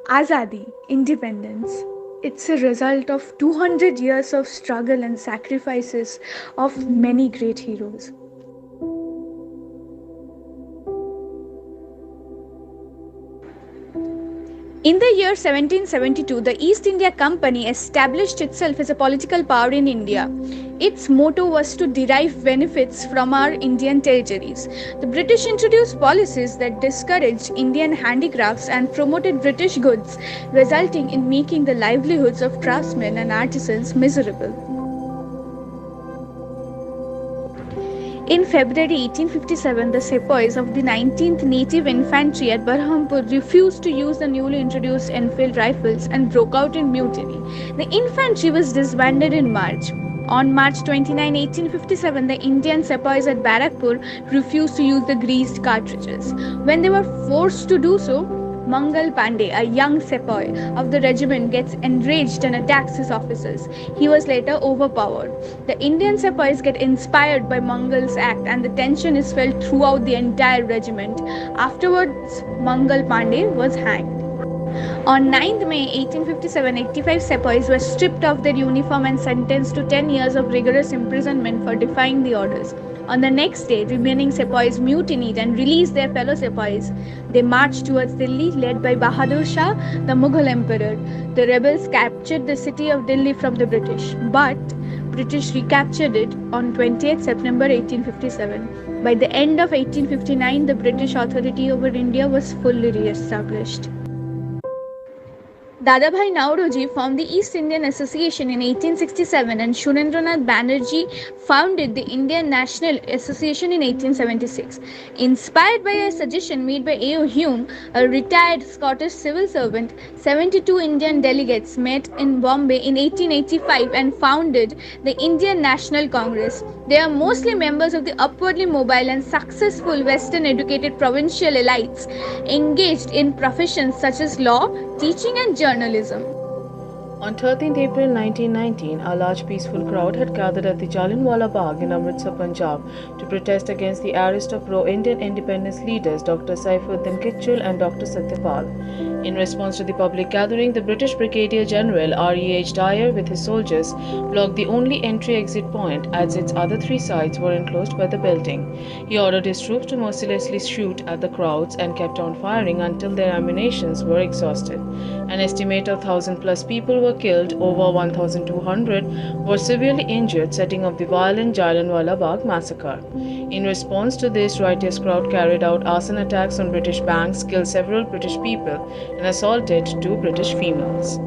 Azadi, independence. It's a result of 200 years of struggle and sacrifices of many great heroes. In the year 1772, the East India Company established itself as a political power in India. Its motto was to derive benefits from our Indian territories. The British introduced policies that discouraged Indian handicrafts and promoted British goods, resulting in making the livelihoods of craftsmen and artisans miserable. In February 1857, the sepoys of the 19th Native Infantry at Berhampur refused to use the newly introduced Enfield rifles and broke out in mutiny. The infantry was disbanded in March. On March 29, 1857, the Indian sepoys at Barakpur refused to use the greased cartridges. When they were forced to do so, Mangal Pandey, a young sepoy of the regiment, gets enraged and attacks his officers. He was later overpowered. The Indian sepoys get inspired by Mangal's act and the tension is felt throughout the entire regiment. Afterwards, Mangal Pandey was hanged. On 9th May 1857, 85 sepoys were stripped of their uniform and sentenced to 10 years of rigorous imprisonment for defying the orders. On the next day, remaining sepoys mutinied and released their fellow sepoys. They marched towards Delhi, led by Bahadur Shah, the Mughal emperor. The rebels captured the city of Delhi from the British, but British recaptured it on 28 September 1857. By the end of 1859, the British authority over India was fully re-established. Dadabhai Naoroji formed the East Indian Association in 1867 and Surendranath Banerjee founded the Indian National Association in 1876. Inspired by a suggestion made by A.O. Hume, a retired Scottish civil servant, 72 Indian delegates met in Bombay in 1885 and founded the Indian National Congress. They are mostly members of the upwardly mobile and successful Western educated provincial elites engaged in professions such as law, teaching and journalism. On 13th April 1919, a large peaceful crowd had gathered at the Jallianwala Bagh in Amritsar, Punjab, to protest against the arrest of pro-Indian independence leaders Dr. Saifuddin Kitchul and Dr. Satyapal. In response to the public gathering, the British Brigadier General R.E.H. Dyer with his soldiers blocked the only entry-exit point as its other three sides were enclosed by the building. He ordered his troops to mercilessly shoot at the crowds and kept on firing until their ammunitions were exhausted. An estimate of 1,000 plus people were killed, over 1,200 were severely injured, setting off the violent Jallianwala Bagh massacre. In response to this, riotous crowd carried out arson attacks on British banks, killed several British people, and assaulted 2 British females.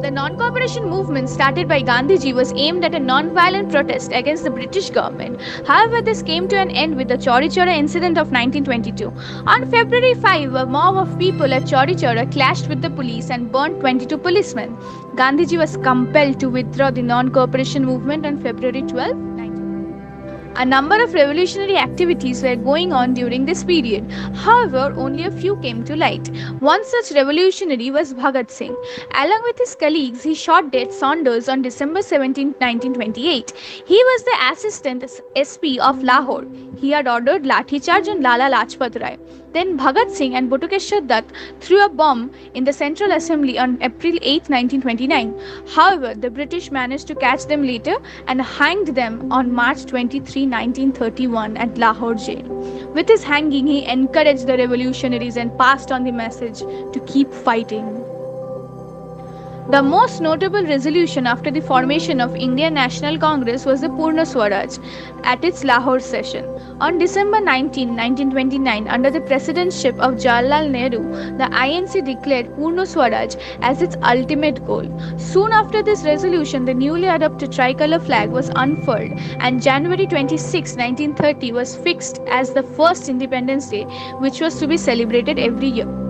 The non-cooperation movement started by Gandhiji was aimed at a non-violent protest against the British government. However, this came to an end with the Chaura incident of 1922. On February 5, a mob of people at Chaura clashed with the police and burnt 22 policemen. Gandhiji was compelled to withdraw the non-cooperation movement on February 12. A number of revolutionary activities were going on during this period. However, only a few came to light. One such revolutionary was Bhagat Singh. Along with his colleagues, he shot dead Saunders on December 17, 1928. He was the assistant SP of Lahore. He had ordered Lathi Charge on Lala Lajpat Rai. Then Bhagat Singh and Batukeshwar Dutt threw a bomb in the Central Assembly on April 8, 1929. However, the British managed to catch them later and hanged them on March 23, 1931 at Lahore jail. With his hanging, he encouraged the revolutionaries and passed on the message to keep fighting. The most notable resolution after the formation of Indian National Congress was the Purna Swaraj at its Lahore session. On December 19, 1929, under the presidency of Jawaharlal Nehru, the INC declared Purna Swaraj as its ultimate goal. Soon after this resolution, the newly adopted tricolour flag was unfurled and January 26, 1930 was fixed as the first Independence Day, which was to be celebrated every year.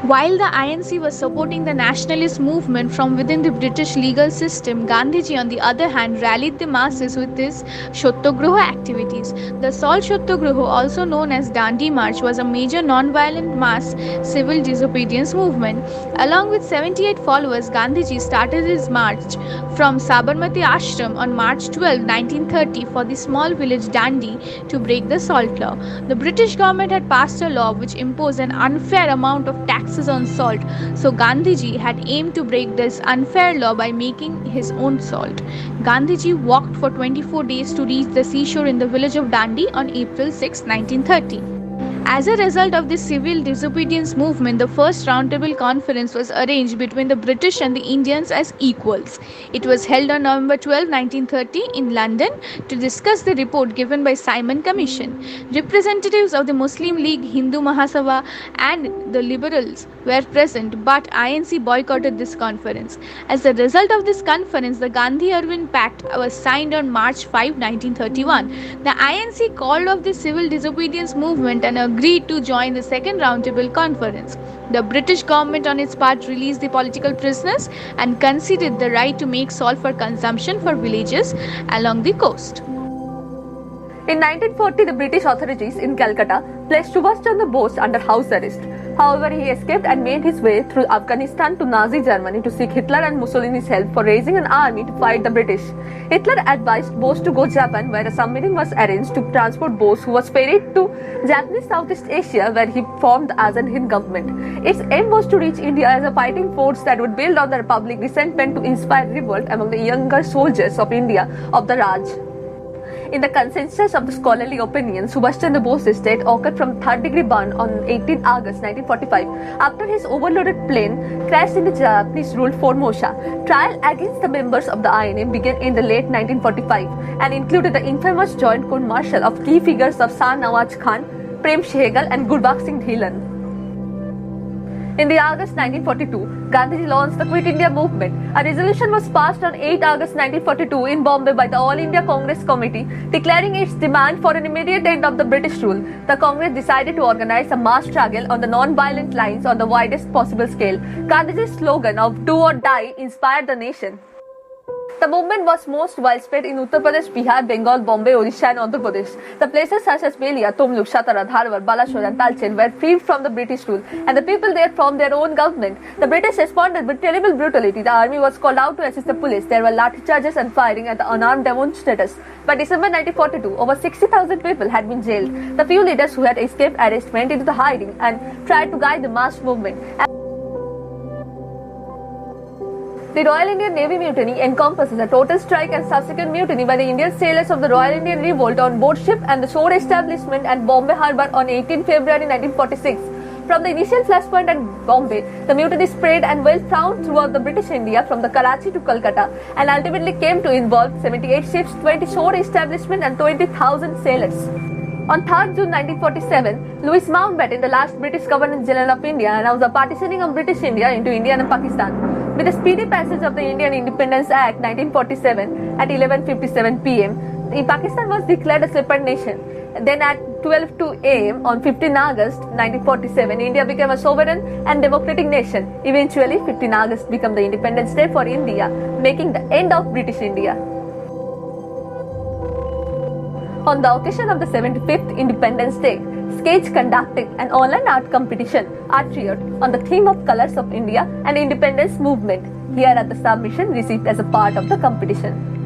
While the INC was supporting the nationalist movement from within the British legal system, Gandhiji, on the other hand, rallied the masses with his Shottagriha activities. The Salt Shottagriha, also known as Dandi March, was a major non-violent mass civil disobedience movement. Along with 78 followers, Gandhiji started his march from Sabarmati Ashram on March 12, 1930 for the small village Dandi to break the salt law. The British government had passed a law which imposed an unfair amount of taxes on salt, so Gandhiji had aimed to break this unfair law by making his own salt. Gandhiji walked for 24 days to reach the seashore in the village of Dandi on April 6, 1930. As a result of this civil disobedience movement, the first roundtable conference was arranged between the British and the Indians as equals. It was held on November 12, 1930 in London to discuss the report given by Simon Commission. Representatives of the Muslim League, Hindu Mahasabha and the Liberals were present, but INC boycotted this conference. As a result of this conference, the Gandhi-Irwin Pact was signed on March 5, 1931. The INC called off the civil disobedience movement and agreed to join the second roundtable conference. The British government on its part released the political prisoners and conceded the right to make salt for consumption for villages along the coast. In 1940, the British authorities in Calcutta placed Subhash Chandra Bose under house arrest. However, he escaped and made his way through Afghanistan to Nazi Germany to seek Hitler and Mussolini's help for raising an army to fight the British. Hitler advised Bose to go to Japan, where a submarine was arranged to transport Bose, who was ferried to Japanese Southeast Asia, where he formed the Azad Hind government. Its aim was to reach India as a fighting force that would build on the Republic resentment to inspire revolt among the younger soldiers of India of the Raj. In the consensus of the scholarly opinion, Subhash Chandra Bose's death occurred from third-degree burn on 18 August 1945 after his overloaded plane crashed in the Japanese-ruled Formosa. Trial against the members of the INA began in the late 1945 and included the infamous joint court-martial of key figures of Shah Nawaz Khan, Prem Sehgal and Gurbakh Singh Dhillon. In the August 1942, Gandhiji launched the Quit India movement. A resolution was passed on 8 August 1942 in Bombay by the All India Congress Committee, declaring its demand for an immediate end of the British rule. The Congress decided to organize a mass struggle on the non-violent lines on the widest possible scale. Gandhiji's slogan of "Do or Die" inspired the nation. The movement was most widespread in Uttar Pradesh, Bihar, Bengal, Bombay, Odisha and Andhra Pradesh. The places such as Belia, Tumluk, Shatara, Dharwar, Balashore and Talchen were freed from the British rule and the people there formed their own government. The British responded with terrible brutality. The army was called out to assist the police. There were lathi charges and firing at the unarmed demonstrators. By December 1942, over 60,000 people had been jailed. The few leaders who had escaped arrest went into the hiding and tried to guide the mass movement. The Royal Indian Navy mutiny encompasses a total strike and subsequent mutiny by the Indian sailors of the Royal Indian Revolt on board ship and the shore establishment at Bombay Harbour on 18 February 1946. From the initial flashpoint at Bombay, the mutiny spread and well frowned throughout the British India from the Karachi to Calcutta and ultimately came to involve 78 ships, 20 shore establishments and 20,000 sailors. On 3rd June 1947, Louis Mountbatten, the last British Governor General of India, announced the partitioning of British India into India and Pakistan. With the speedy passage of the Indian Independence Act 1947 at 11:57 p.m., Pakistan was declared a separate nation. Then at 12:02 a.m. on 15 August 1947, India became a sovereign and democratic nation. Eventually, 15 August became the Independence Day for India, making the end of British India. On the occasion of the 75th Independence Day, SCAGE conducted an online art competition, Artriot, on the theme of Colours of India and Independence Movement. Here are the submissions received as a part of the competition.